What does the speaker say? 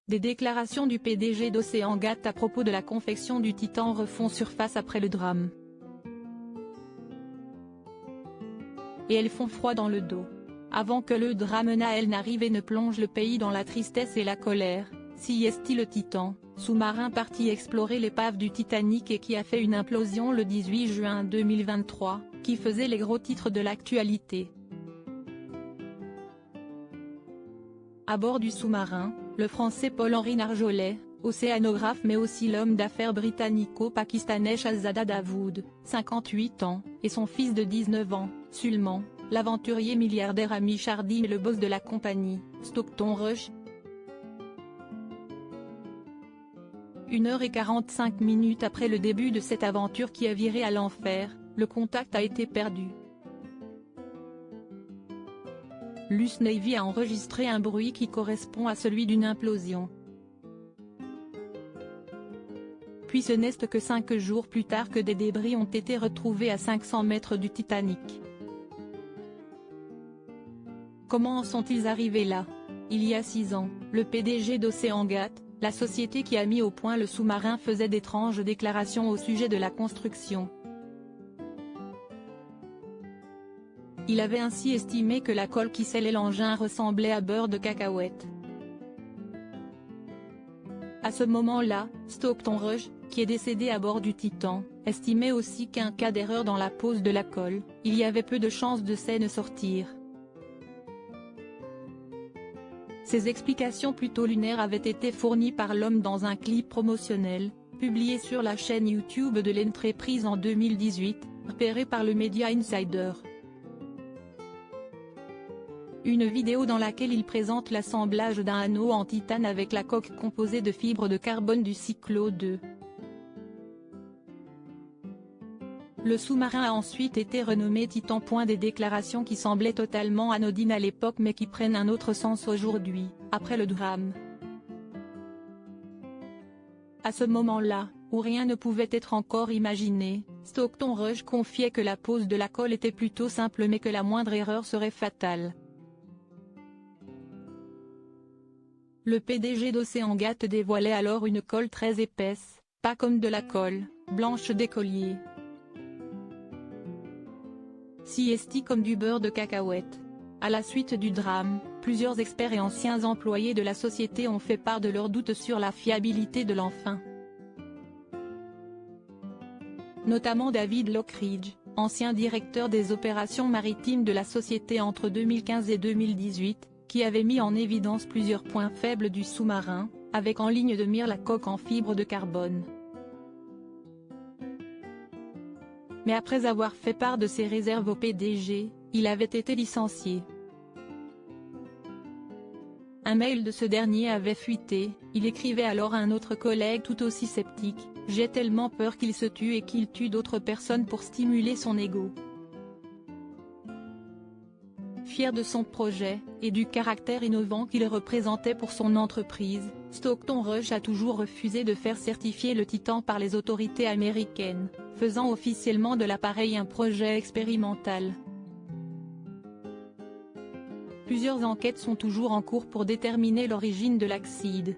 Des déclarations du PDG d'Oceangate à propos de la confection du Titan refont surface après le drame. Et elles font froid dans le dos. Avant que le drame Naël n'arrive et ne plonge le pays dans la tristesse et la colère, CIST le Titan, sous-marin parti explorer l'épave du Titanic et qui a fait une implosion le 18 juin 2023, qui faisait les gros titres de l'actualité. À bord du sous-marin, le Français Paul-Henri Narjolet, océanographe mais aussi l'homme d'affaires britannico-pakistanais Shahzada Dawood, 58 ans, et son fils de 19 ans, Sulman, l'aventurier milliardaire Hamish Harding et le boss de la compagnie, Stockton Rush. 1h45 après le début de cette aventure qui a viré à l'enfer, le contact a été perdu. L'US Navy a enregistré un bruit qui correspond à celui d'une implosion. Puis ce n'est que 5 jours plus tard que des débris ont été retrouvés à 500 mètres du Titanic. Comment en sont-ils arrivés là? Il y a 6 ans, le PDG d'Oceangate, la société qui a mis au point le sous-marin, faisait d'étranges déclarations au sujet de la construction. Il avait ainsi estimé que la colle qui scellait l'engin ressemblait à beurre de cacahuète. À ce moment-là, Stockton Rush, qui est décédé à bord du Titan, estimait aussi qu'en cas d'erreur dans la pose de la colle, il y avait peu de chances de scène sortir. Ces explications plutôt lunaires avaient été fournies par l'homme dans un clip promotionnel, publié sur la chaîne YouTube de l'entreprise en 2018, repéré par le média Insider. Une vidéo dans laquelle il présente l'assemblage d'un anneau en titane avec la coque composée de fibres de carbone du cyclo 2. Le sous-marin a ensuite été renommé Titan. Des déclarations qui semblaient totalement anodines à l'époque mais qui prennent un autre sens aujourd'hui, après le drame. À ce moment-là, où rien ne pouvait être encore imaginé, Stockton Rush confiait que la pose de la colle était plutôt simple mais que la moindre erreur serait fatale. Le PDG d'Oceangate dévoilait alors une colle très épaisse, pas comme de la colle blanche d'écolier. CIST comme du beurre de cacahuète. À la suite du drame, plusieurs experts et anciens employés de la société ont fait part de leurs doutes sur la fiabilité de l'engin. Notamment David Lockridge, ancien directeur des opérations maritimes de la société entre 2015 et 2018, qui avait mis en évidence plusieurs points faibles du sous-marin, avec en ligne de mire la coque en fibre de carbone. Mais après avoir fait part de ses réserves au PDG, il avait été licencié. Un mail de ce dernier avait fuité, il écrivait alors à un autre collègue tout aussi sceptique: « J'ai tellement peur qu'il se tue et qu'il tue d'autres personnes pour stimuler son ego ». Fier de son projet, et du caractère innovant qu'il représentait pour son entreprise, Stockton Rush a toujours refusé de faire certifier le Titan par les autorités américaines, faisant officiellement de l'appareil un projet expérimental. Plusieurs enquêtes sont toujours en cours pour déterminer l'origine de l'accident.